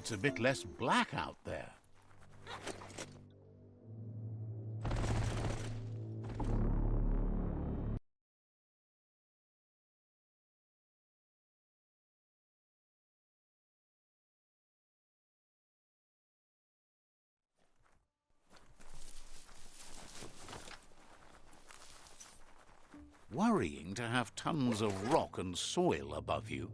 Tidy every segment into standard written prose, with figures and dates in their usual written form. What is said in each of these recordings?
It's a bit less black out there. Worrying to have tons of rock and soil above you.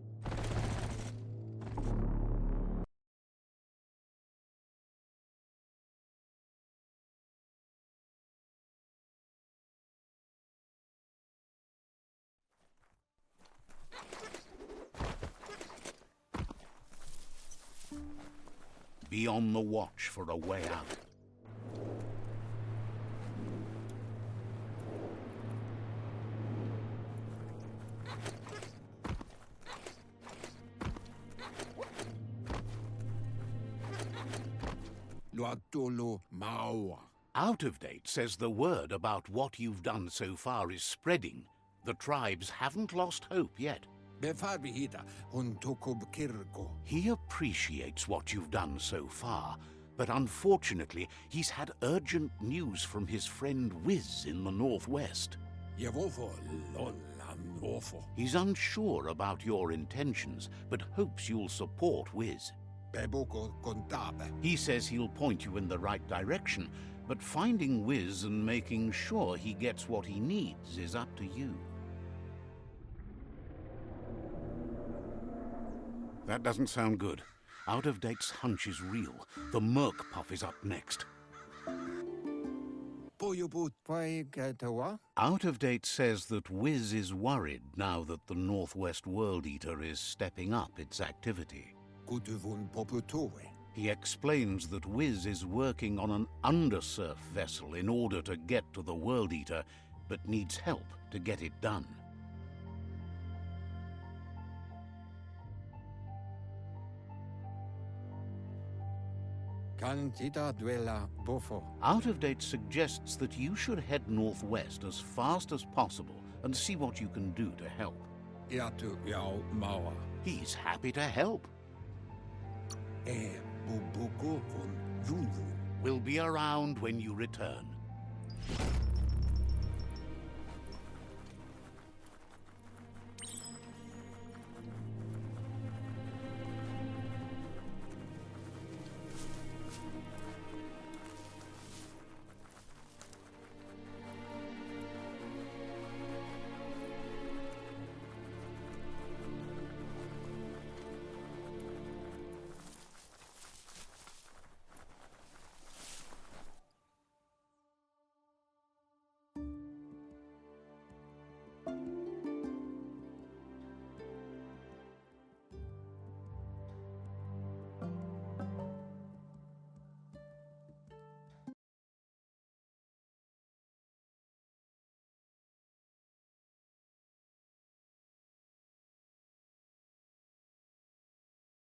Be on the watch for a way out. Out of Date says the word about what you've done so far is spreading. The tribes haven't lost hope yet. He appreciates what you've done so far, but unfortunately he's had urgent news from his friend Wiz in the northwest. He's unsure about your intentions, but hopes you'll support Wiz. He says he'll point you in the right direction, but finding Wiz and making sure he gets what he needs is up to you. That doesn't sound good. Out of Date's hunch is real. The Merc Puff is up next. Out of Date says that Wiz is worried now that the Northwest World Eater is stepping up its activity. He explains that Wiz is working on an undersurf vessel in order to get to the World Eater, but needs help to get it done. Out of Date suggests that you should head northwest as fast as possible and see what you can do to help. He's happy to help. We'll be around when you return.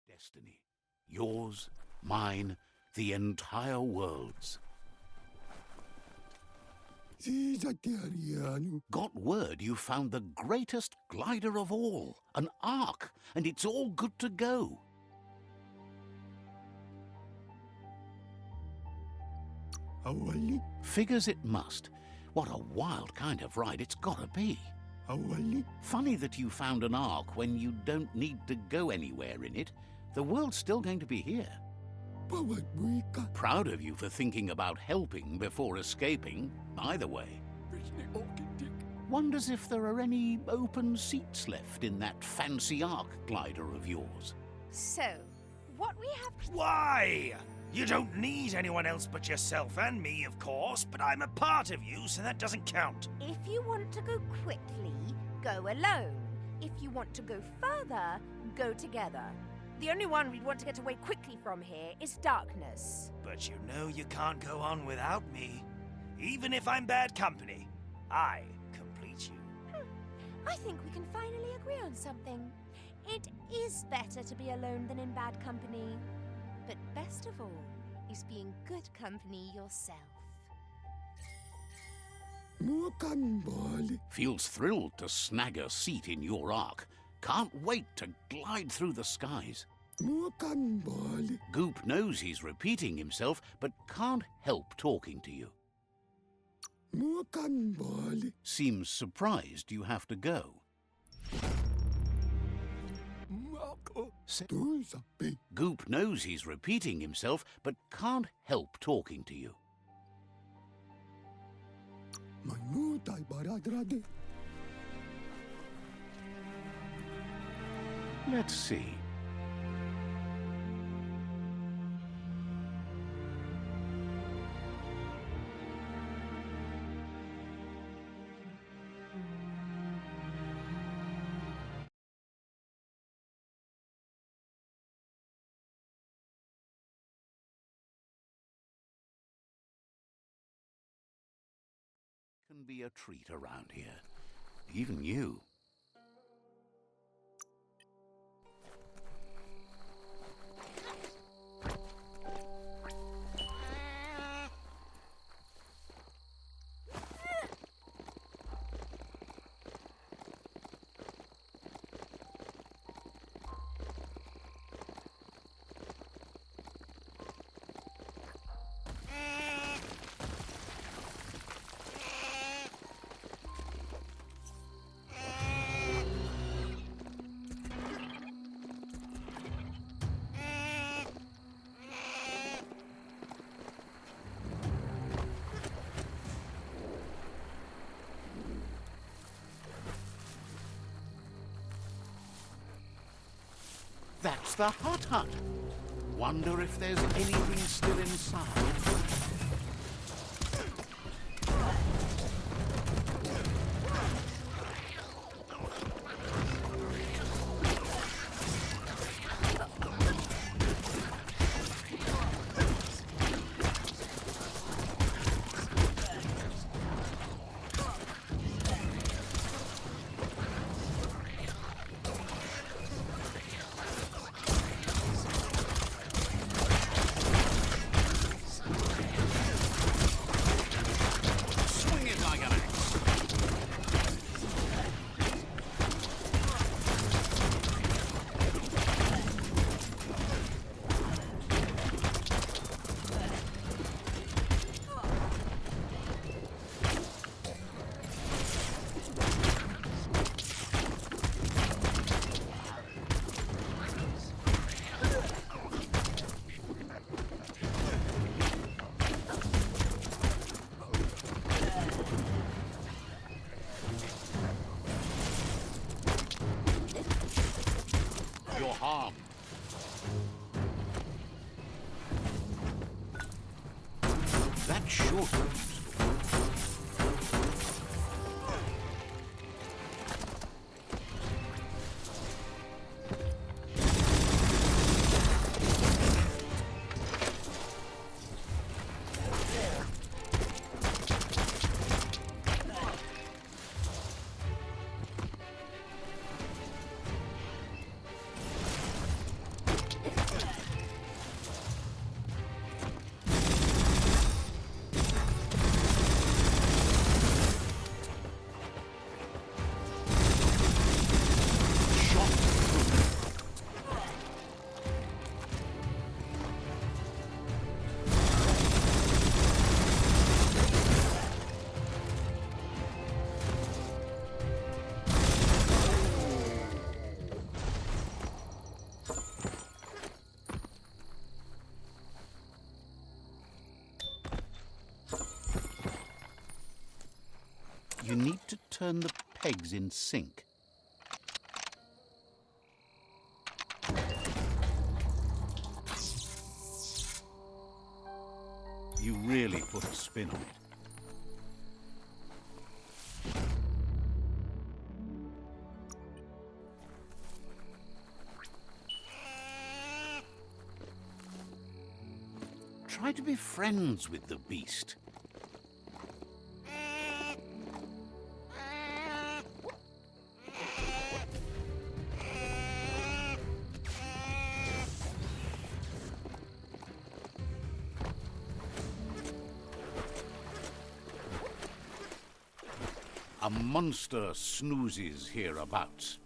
Destiny. Yours, mine, the entire world's. Got word you found the greatest glider of all, an Ark, and it's all good to go. Figures it must. What a wild kind of ride it's gotta be. Funny that you found an Ark when you don't need to go anywhere in it. The world's still going to be here. Proud of you for thinking about helping before escaping, either way. Wonders if there are any open seats left in that fancy Ark glider of yours. So, what we have... Why? You don't need anyone else but yourself and me, of course, but I'm a part of you, so that doesn't count. If you want to go quickly, go alone. If you want to go further, go together. The only one we'd want to get away quickly from here is darkness. But you know you can't go on without me. Even if I'm bad company, I complete you. I think we can finally agree on something. It is better to be alone than in bad company. But best of all is being good company yourself. Feels thrilled to snag a seat in your Ark. Can't wait to glide through the skies. Goop knows he's repeating himself, but can't help talking to you. Seems surprised you have to go. Goop knows he's repeating himself, but can't help talking to you. Let's see. Can be a treat around here. Even you. That's the Hut Hut. Wonder if there's anything still inside. Harm. That's short. You need to turn the pegs in sync. You really put a spin on it. Try to be friends with the beast. A monster snoozes hereabouts.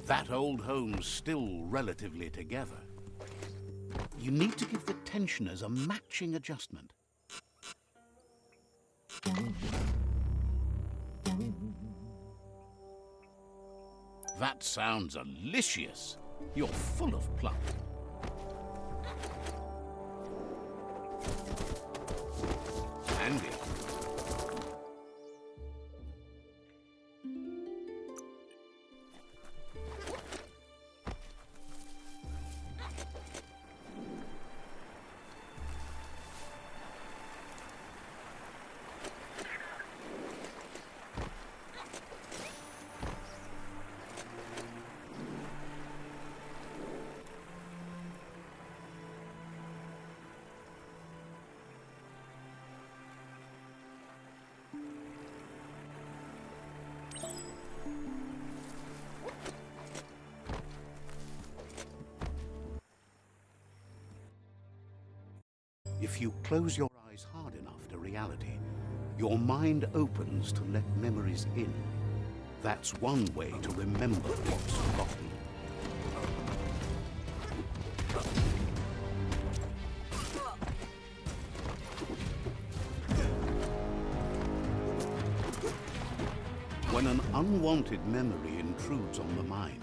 That old home's still relatively together. You need to give the tensioners a matching adjustment. That sounds delicious. You're full of pluck. Handy. If you close your eyes hard enough to reality, your mind opens to let memories in. That's one way to remember what's forgotten. When an unwanted memory intrudes on the mind,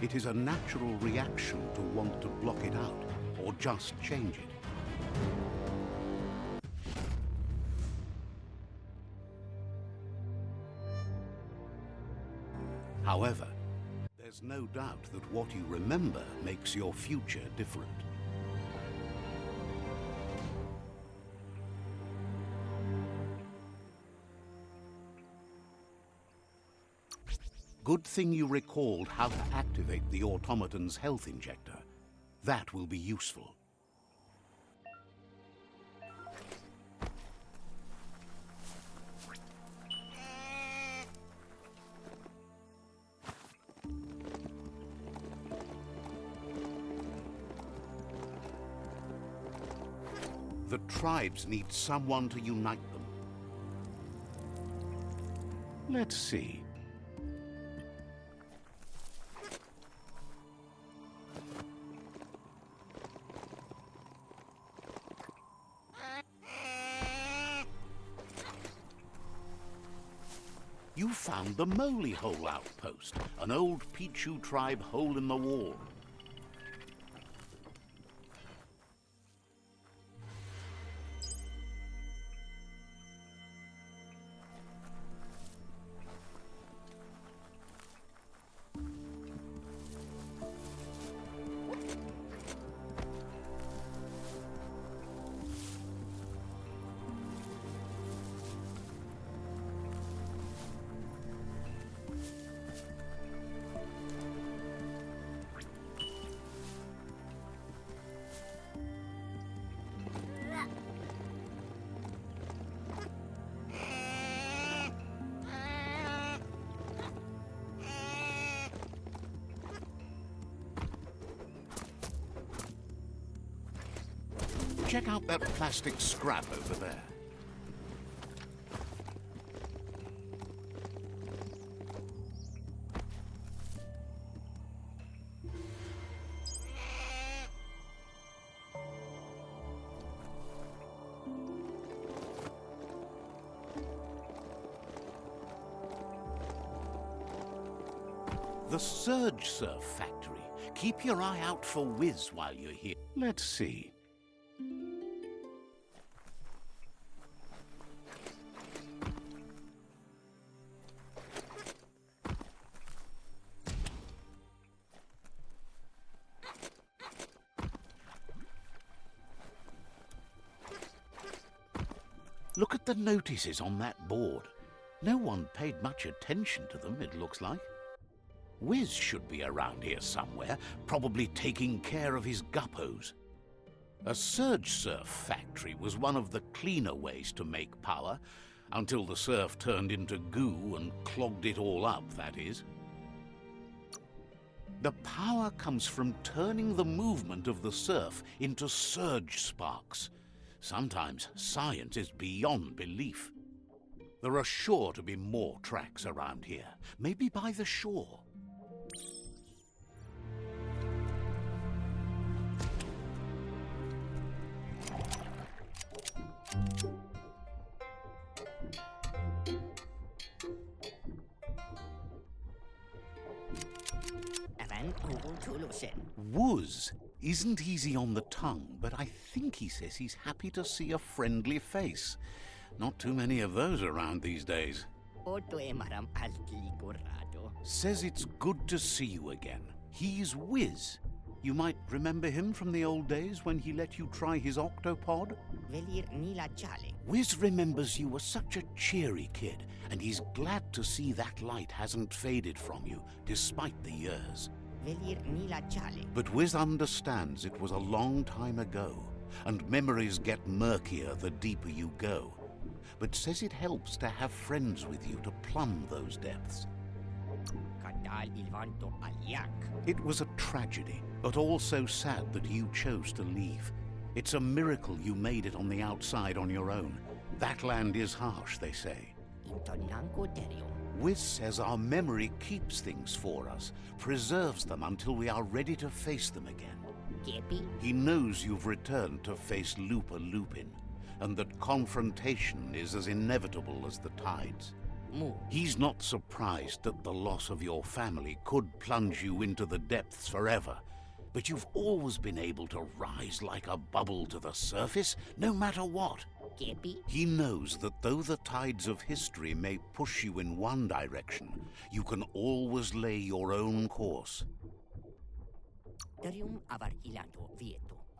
it is a natural reaction to want to block it out or just change it. However, there's no doubt that what you remember makes your future different. Good thing you recalled how to activate the automaton's health injector. That will be useful. The tribes need someone to unite them. Let's see. You found the Moly Hole outpost, an old Pichu tribe hole in the wall. Check out that plastic scrap over there. The Surge Surf Factory. Keep your eye out for Wiz while you're here. Let's see. Look at the notices on that board. No one paid much attention to them, it looks like. Wiz should be around here somewhere, probably taking care of his guppos. A surge surf factory was one of the cleaner ways to make power, until the surf turned into goo and clogged it all up, that is. The power comes from turning the movement of the surf into surge sparks. Sometimes science is beyond belief. There are sure to be more tracks around here, maybe by the shore. Wuz isn't easy on the tongue, but I think he says he's happy to see a friendly face. Not too many of those around these days. Says it's good to see you again. He's Wiz. You might remember him from the old days when he let you try his octopod? Wiz remembers you were such a cheery kid, and he's glad to see that light hasn't faded from you, despite the years. But Wiz understands it was a long time ago, and memories get murkier the deeper you go. But says it helps to have friends with you to plumb those depths. It was a tragedy, but also sad that you chose to leave. It's a miracle you made it on the outside on your own. That land is harsh, they say. Wiz says our memory keeps things for us, preserves them until we are ready to face them again. He knows you've returned to face Lupa Lupin, and that confrontation is as inevitable as the tides. He's not surprised that the loss of your family could plunge you into the depths forever, but you've always been able to rise like a bubble to the surface, no matter what. He knows that though the tides of history may push you in one direction, you can always lay your own course.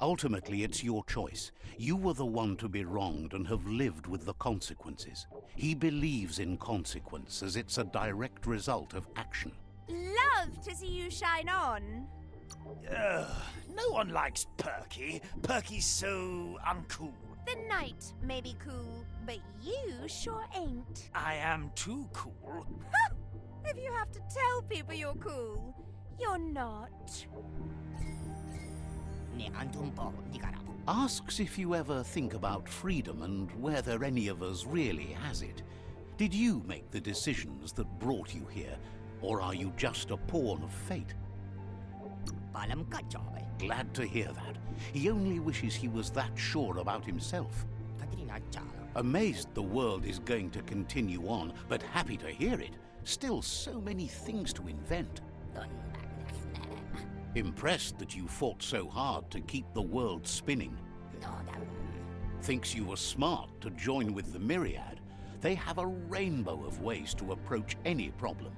Ultimately, it's your choice. You were the one to be wronged and have lived with the consequences. He believes in consequence as it's a direct result of action. Love to see you shine on. No one likes Perky. Perky's so uncool. The night may be cool, but you sure ain't. I am too cool. If you have to tell people you're cool, you're not. Asks if you ever think about freedom and whether any of us really has it. Did you make the decisions that brought you here, or are you just a pawn of fate? Glad to hear that. He only wishes he was that sure about himself. Amazed the world is going to continue on, but happy to hear it. Still so many things to invent. Impressed that you fought so hard to keep the world spinning. Thinks you were smart to join with the Myriad. They have a rainbow of ways to approach any problem.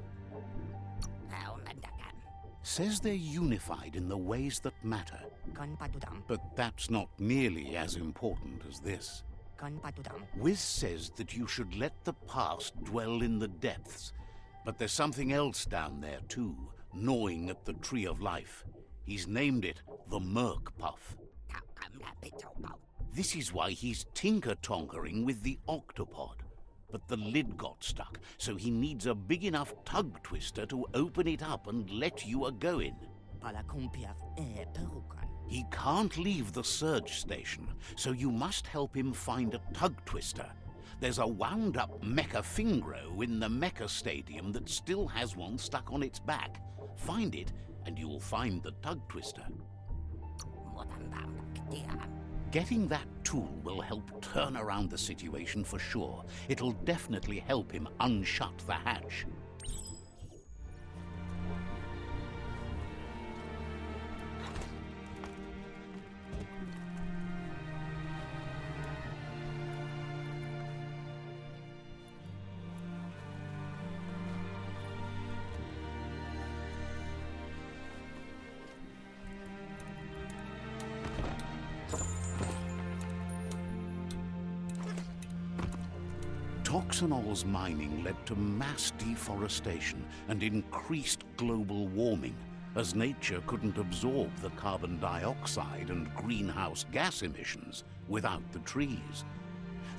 Says they're unified in the ways that matter. But that's not nearly as important as this. Wiz says that you should let the past dwell in the depths. But there's something else down there too, gnawing at the Tree of Life. He's named it the Merc Puff. This is why he's tinker-tonkering with the octopod. But the lid got stuck, so he needs a big enough tug twister to open it up and let you a-go-in. He can't leave the surge station, so you must help him find a tug twister. There's a wound-up mecha fingro in the mecha stadium that still has one stuck on its back. Find it, and you'll find the tug twister. Getting that tool will help turn around the situation for sure. It'll definitely help him unshut the hatch. Toxanol's mining led to mass deforestation and increased global warming, as nature couldn't absorb the carbon dioxide and greenhouse gas emissions without the trees.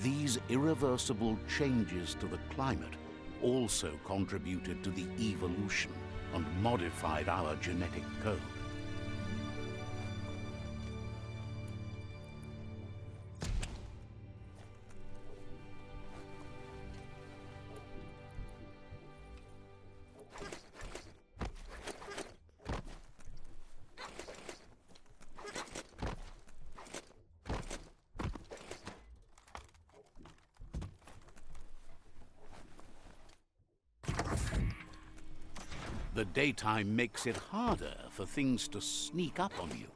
These irreversible changes to the climate also contributed to the evolution and modified our genetic code. The The daytime makes it harder for things to sneak up on you.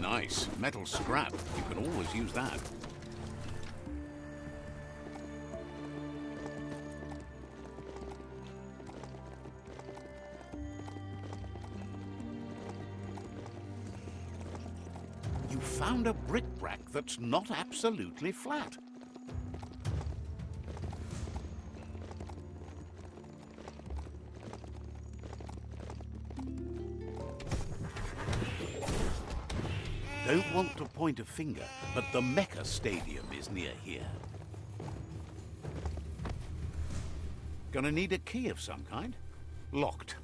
Nice. Metal scrap. You can always use that. You found a bric-a-brac that's not absolutely flat. Don't want to point a finger, but the Mecha Stadium is near here. Gonna need a key of some kind. Locked.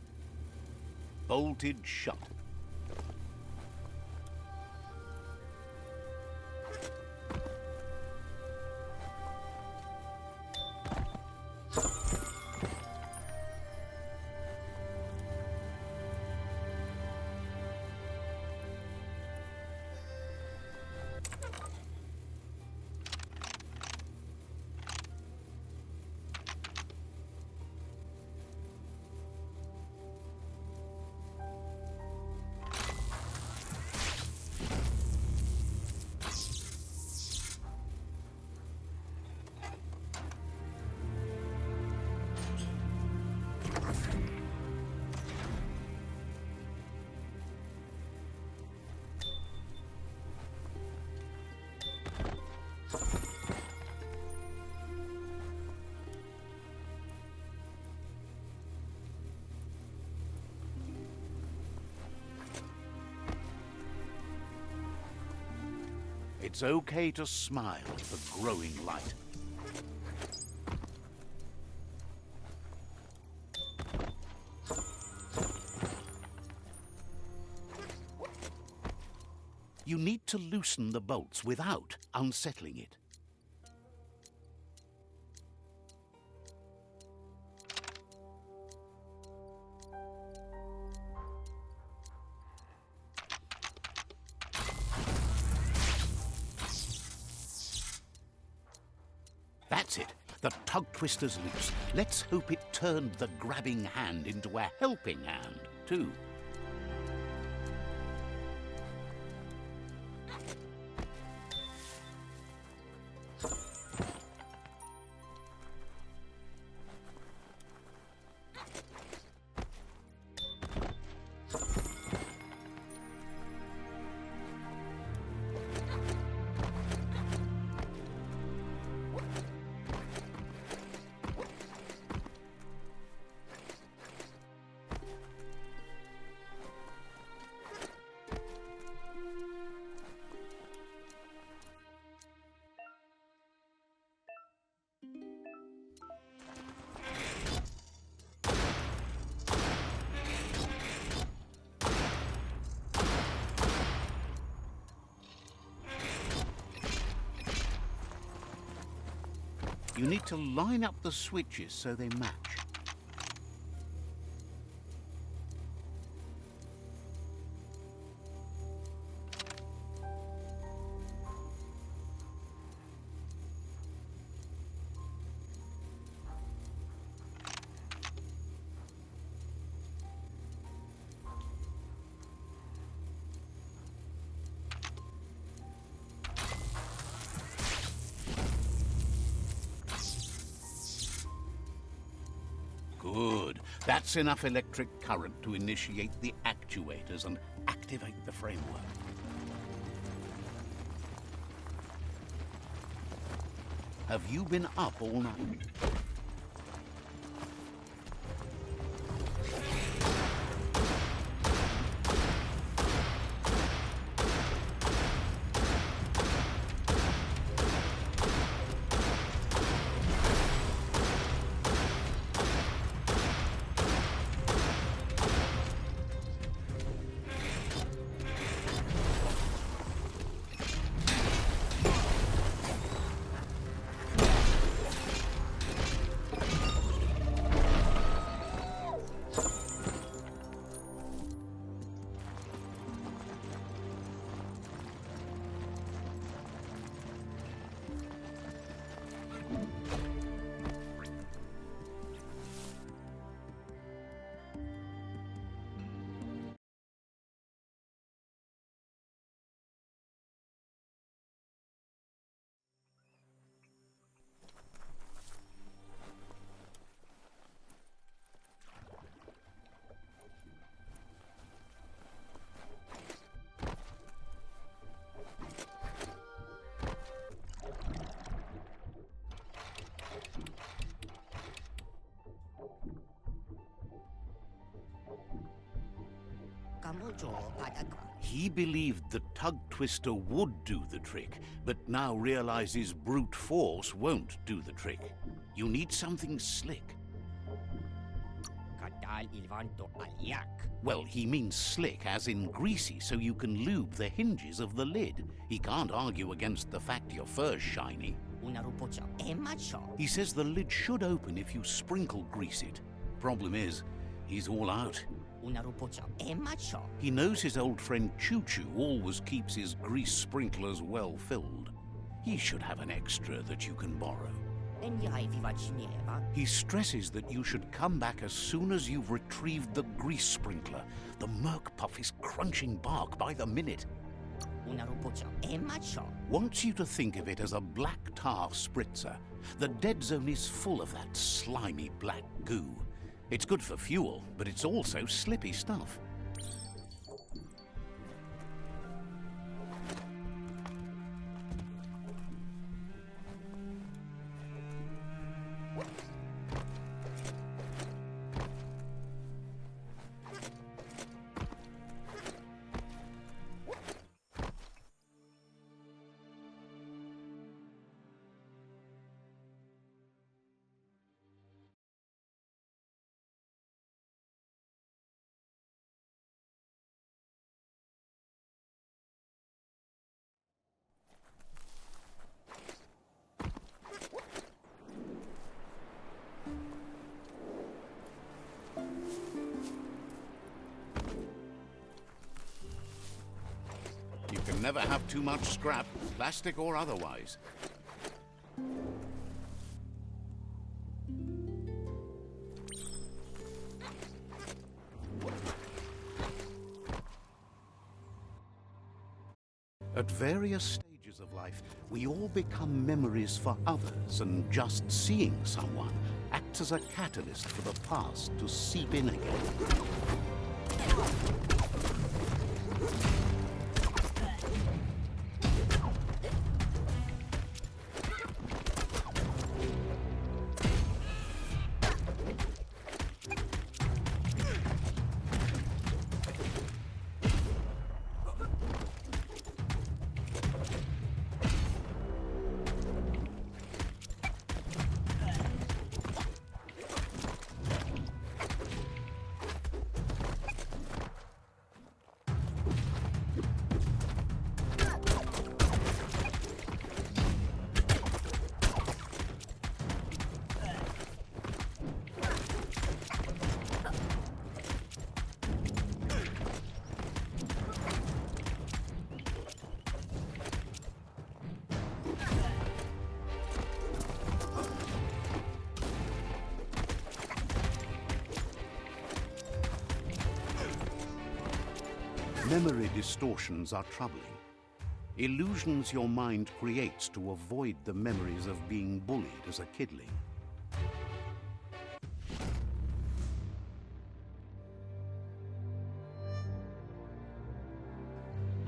Bolted shut. It's okay to smile at the growing light. You need to loosen the bolts without unsettling it. That's it. The tug twister's loose. Let's hope it turned the grabbing hand into a helping hand, too. You need to line up the switches so they match. Good. That's enough electric current to initiate the actuators and activate the framework. Have you been up all night? He believed the tug twister would do the trick, but now realizes brute force won't do the trick. You need something slick. Well, he means slick, as in greasy, so you can lube the hinges of the lid. He can't argue against the fact your fur's shiny. He says the lid should open if you sprinkle grease it. Problem is, he's all out. He knows his old friend Choo Choo always keeps his grease sprinklers well filled. He should have an extra that you can borrow. He stresses that you should come back as soon as you've retrieved the grease sprinkler. The Merc Puff is crunching bark by the minute. Wants you to think of it as a black tar spritzer. The dead zone is full of that slimy black goo. It's good for fuel, but it's also slippy stuff. You can never have too much scrap, plastic or otherwise. At various stages of life, we all become memories for others, and just seeing someone acts as a catalyst for the past to seep in again. Memory distortions are troubling. Illusions your mind creates to avoid the memories of being bullied as a kidling.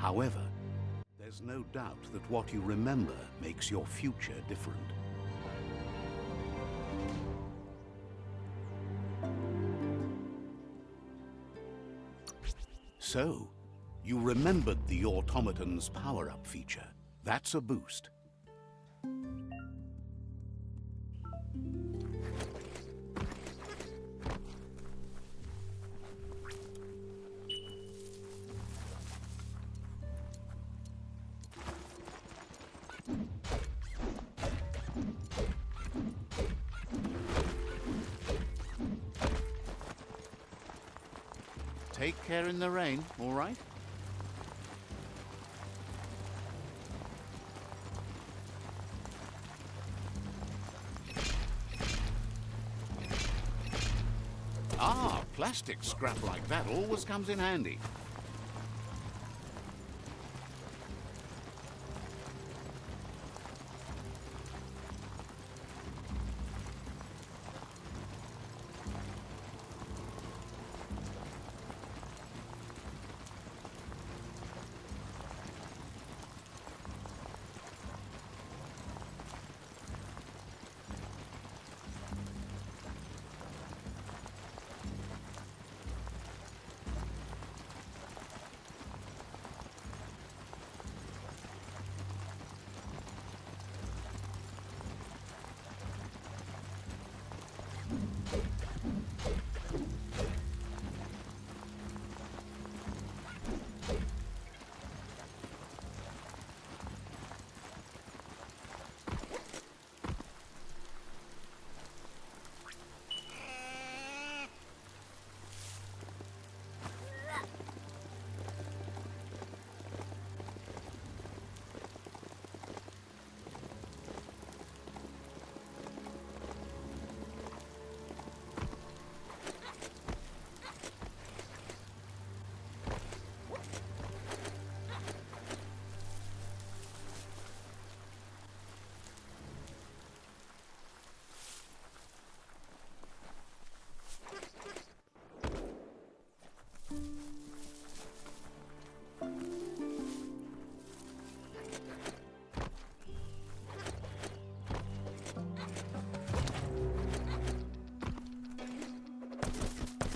However, there's no doubt that what you remember makes your future different. So, you remembered the automaton's power-up feature. That's a boost. Take care in the rain, all right? Ah, plastic scrap like that always comes in handy.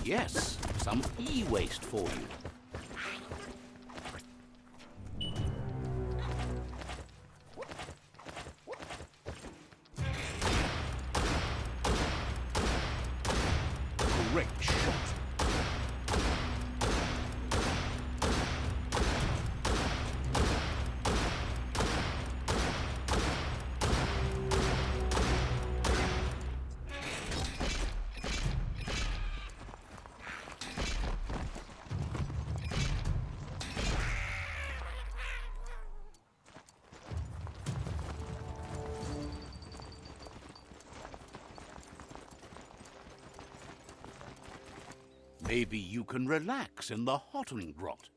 Yes, some e-waste for you. Great shot. Maybe you can relax in the Hotton Grot.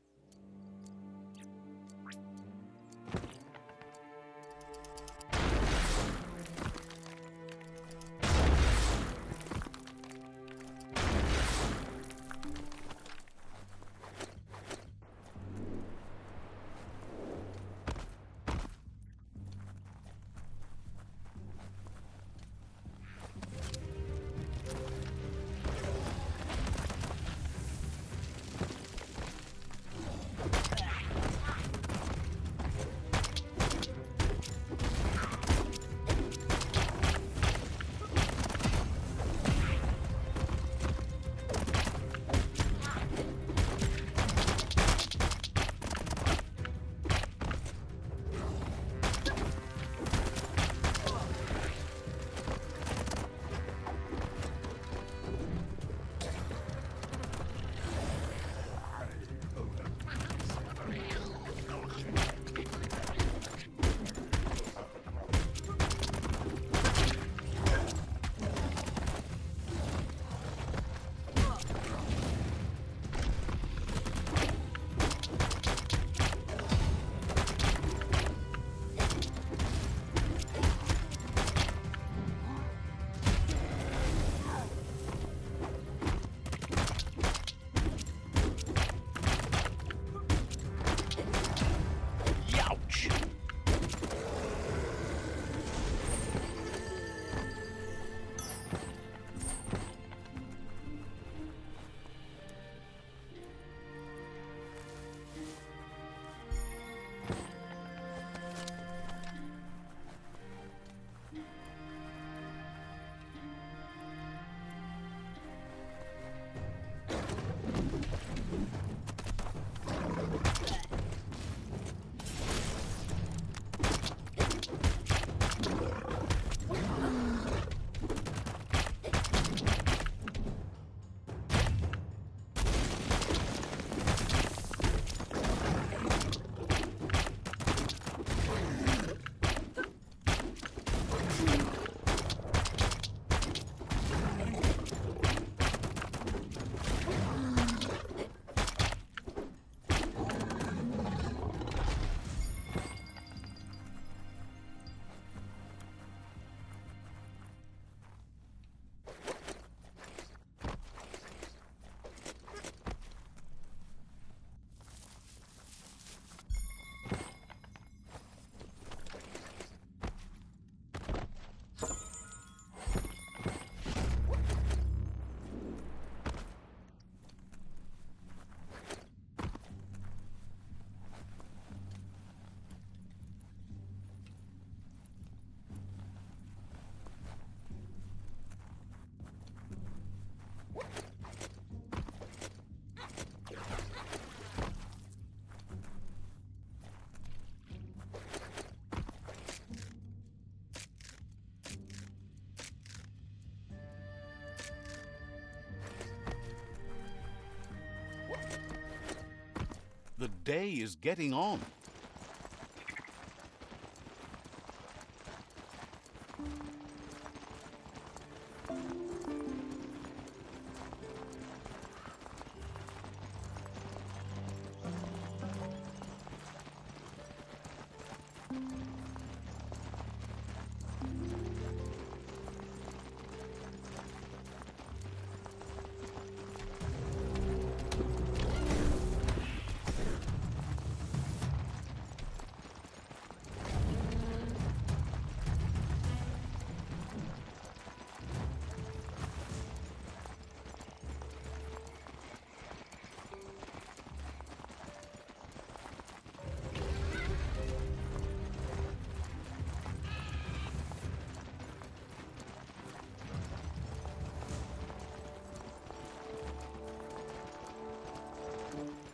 day is getting on.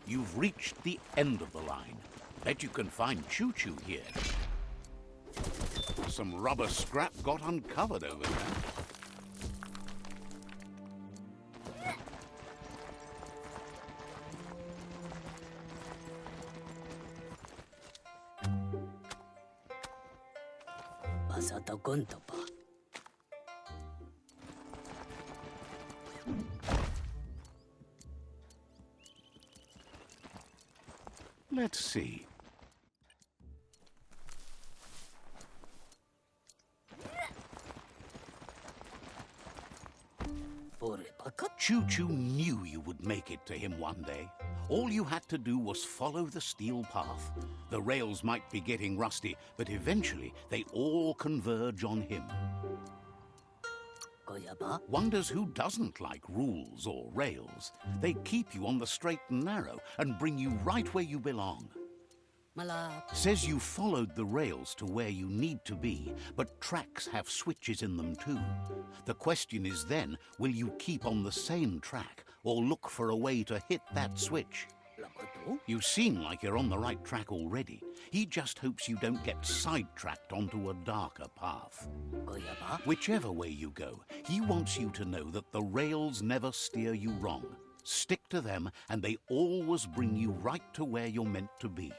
You've reached the end of the line. Bet you can find Choo Choo here. Some rubber scrap got uncovered over there. Let's see. Choo Choo knew you would make it to him one day. All you had to do was follow the steel path. The rails might be getting rusty, but eventually they all converge on him. Wonders who doesn't like rules or rails. They keep you on the straight and narrow and bring you right where you belong. Says you followed the rails to where you need to be, but tracks have switches in them too. The question is then, will you keep on the same track or look for a way to hit that switch? You seem like you're on the right track already. He just hopes you don't get sidetracked onto a darker path. Whichever way you go, he wants you to know that the rails never steer you wrong. Stick to them and they always bring you right to where you're meant to be.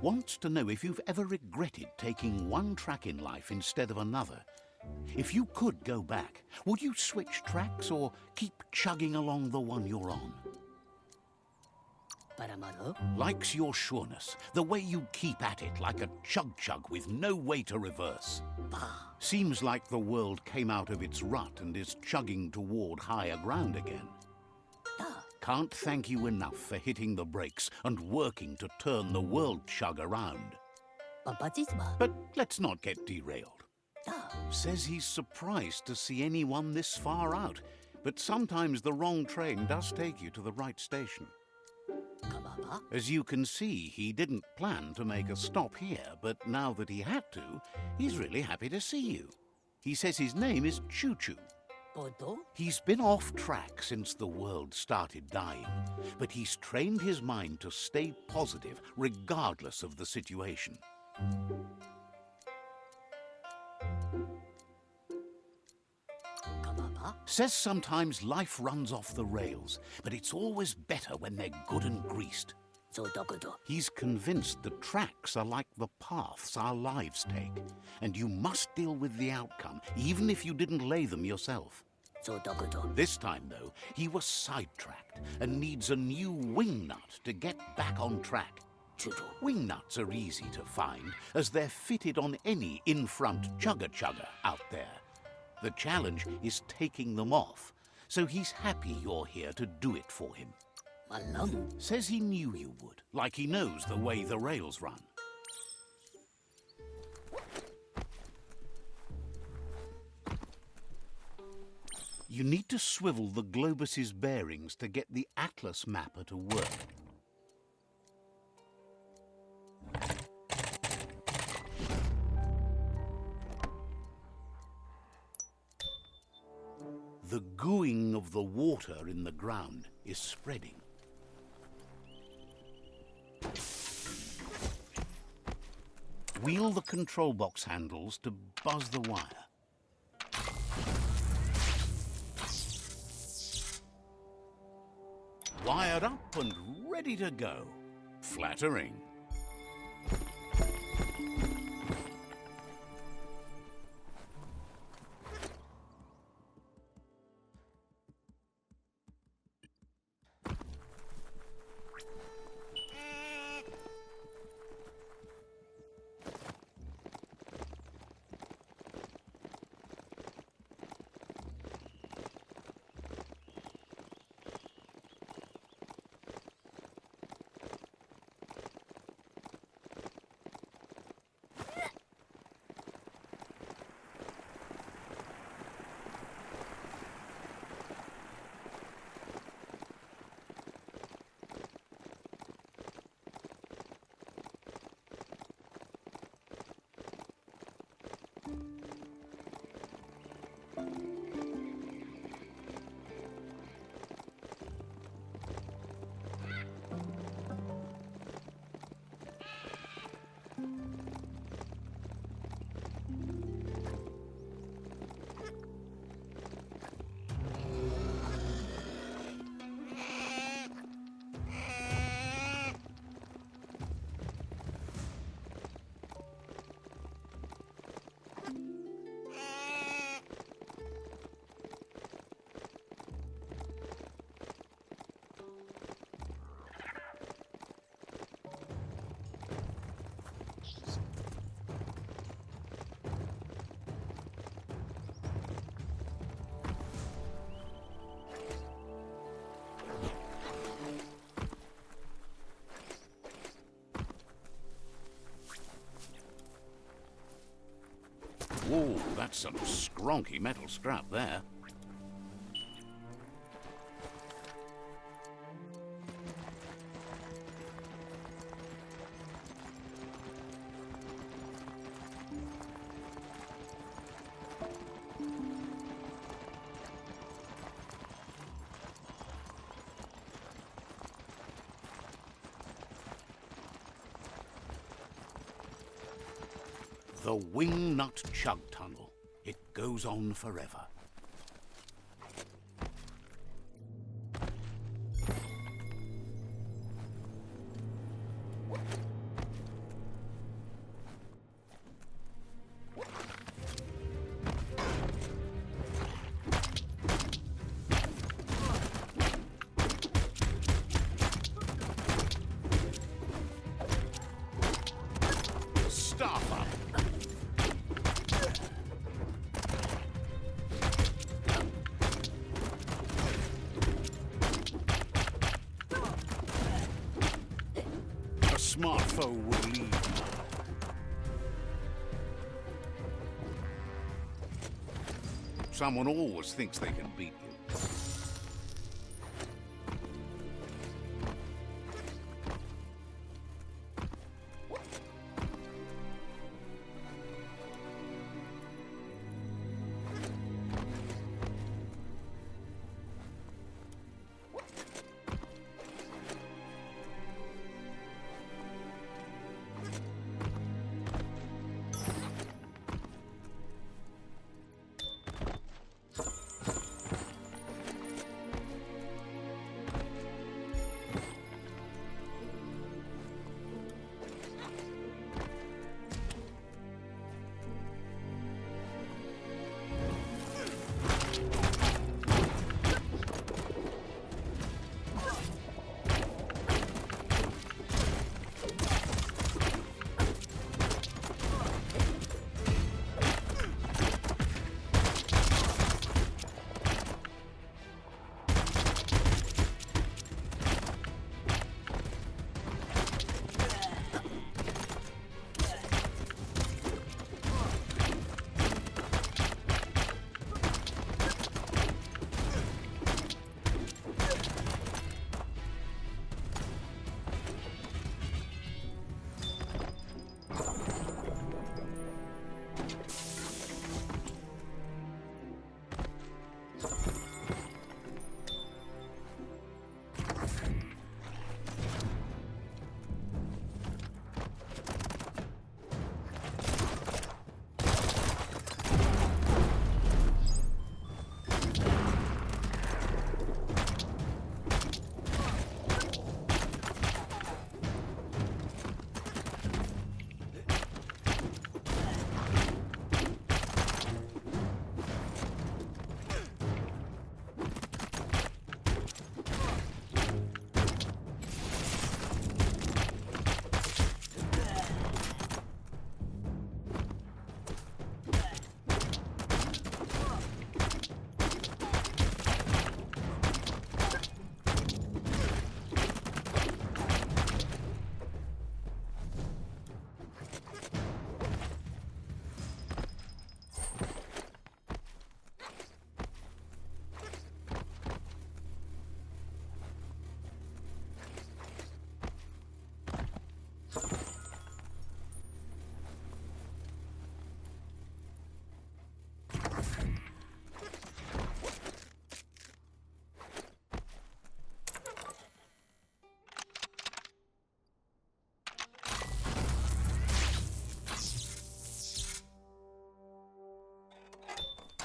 Wants to know if you've ever regretted taking one track in life instead of another. If you could go back, would you switch tracks or keep chugging along the one you're on? Likes your sureness, the way you keep at it like a chug-chug with no way to reverse. Seems like the world came out of its rut and is chugging toward higher ground again. Can't thank you enough for hitting the brakes and working to turn the world chug around. But let's not get derailed. Says he's surprised to see anyone this far out, but sometimes the wrong train does take you to the right station. As you can see, he didn't plan to make a stop here, but now that he had to, he's really happy to see you. He says his name is Choo Choo. He's been off track since the world started dying, but he's trained his mind to stay positive regardless of the situation. Says sometimes life runs off the rails, but it's always better when they're good and greased. He's convinced the tracks are like the paths our lives take, and you must deal with the outcome, even if you didn't lay them yourself. This time, though, he was sidetracked and needs a new wing nut to get back on track. Wing nuts are easy to find, as they're fitted on any in-front chugger-chugger out there. The challenge is taking them off, so he's happy you're here to do it for him. Says he knew you would, like he knows the way the rails run. You need to swivel the Globus's bearings to get the Atlas mapper to work. The gooing of the water in the ground is spreading. Wheel the control box handles to buzz the wire. Wired up and ready to go. Flattering. Whoa, that's some scronky metal scrap there. The Wingnut Chug Tunnel. It goes on forever. Starfire. A smart foe will leave now. Someone always thinks they can beat you.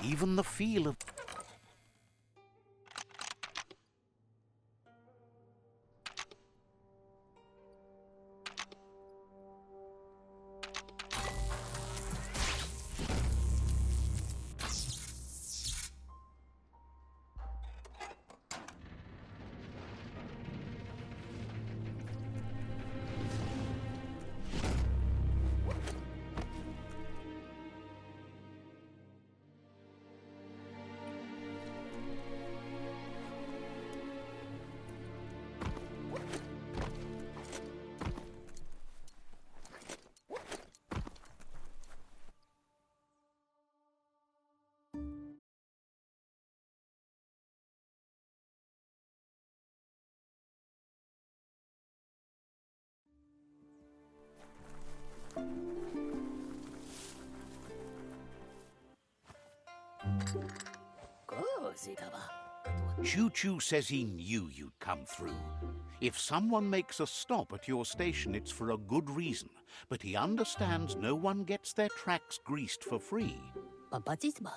even the feel of... Choo-Choo says he knew you'd come through. If someone makes a stop at your station, it's for a good reason. But he understands no one gets their tracks greased for free.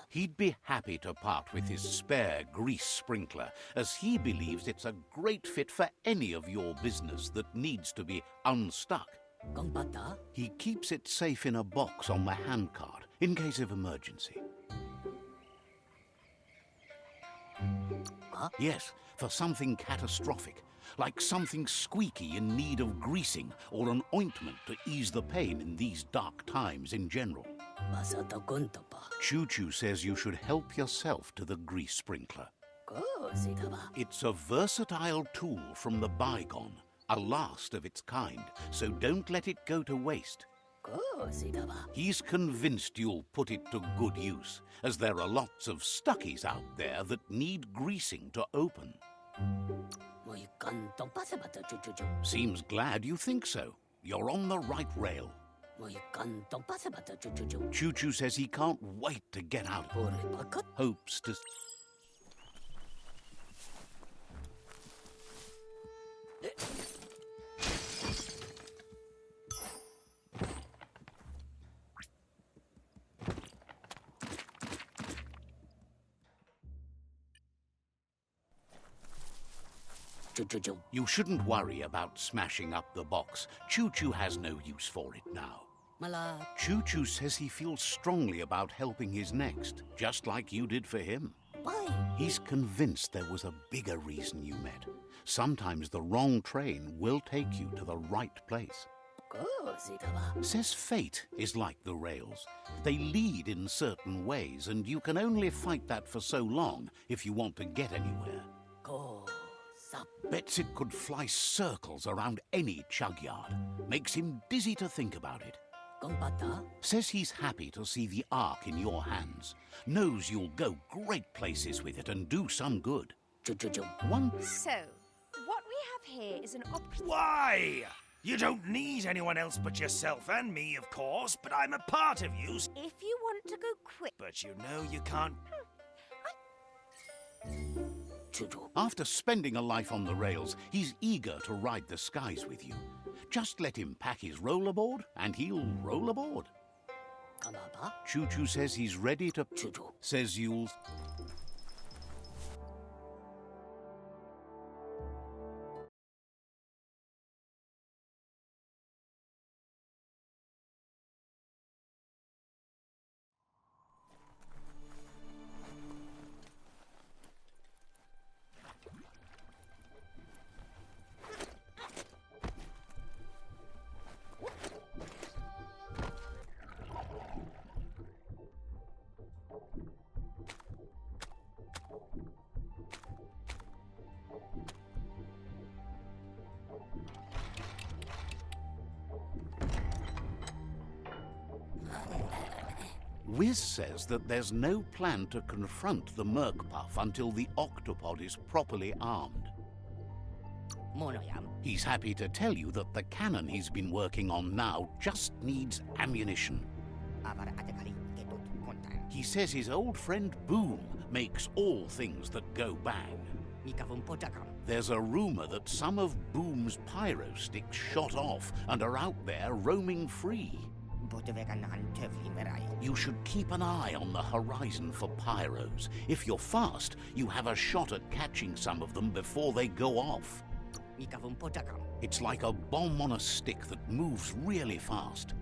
He'd be happy to part with his spare grease sprinkler, as he believes it's a great fit for any of your business that needs to be unstuck. He keeps it safe in a box on the handcart, in case of emergency. Yes, for something catastrophic, like something squeaky in need of greasing or an ointment to ease the pain in these dark times in general. Choo-Choo says you should help yourself to the grease sprinkler. It's a versatile tool from the bygone, a last of its kind, so don't let it go to waste. He's convinced you'll put it to good use, as there are lots of stuckies out there that need greasing to open. Seems glad you think so. You're on the right rail. Choo-Choo says he can't wait to get out. Hopes to... You shouldn't worry about smashing up the box. Choo-Choo has no use for it now. Choo-Choo says he feels strongly about helping his next, just like you did for him. He's convinced there was a bigger reason you met. Sometimes the wrong train will take you to the right place. Says fate is like the rails. They lead in certain ways, and you can only fight that for so long if you want to get anywhere. Bets it could fly circles around any chug yard. Makes him dizzy to think about it. Says he's happy to see the Ark in your hands. Knows you'll go great places with it and do some good. So, what we have here is an Why? You don't need anyone else but yourself and me, of course, but I'm a part of you. If you want to go quick... But you know you can't... After spending a life on the rails, he's eager to ride the skies with you. Just let him pack his rollerboard, and he'll roll aboard. Choo-Choo says he's ready to... Says you'll... Wiz says that there's no plan to confront the Merkpuff until the octopod is properly armed. He's happy to tell you that the cannon he's been working on now just needs ammunition. He says his old friend Boom makes all things that go bang. There's a rumor that some of Boom's pyro sticks shot off and are out there roaming free. You should keep an eye on the horizon for pyros. If you're fast, you have a shot at catching some of them before they go off. It's like a bomb on a stick that moves really fast.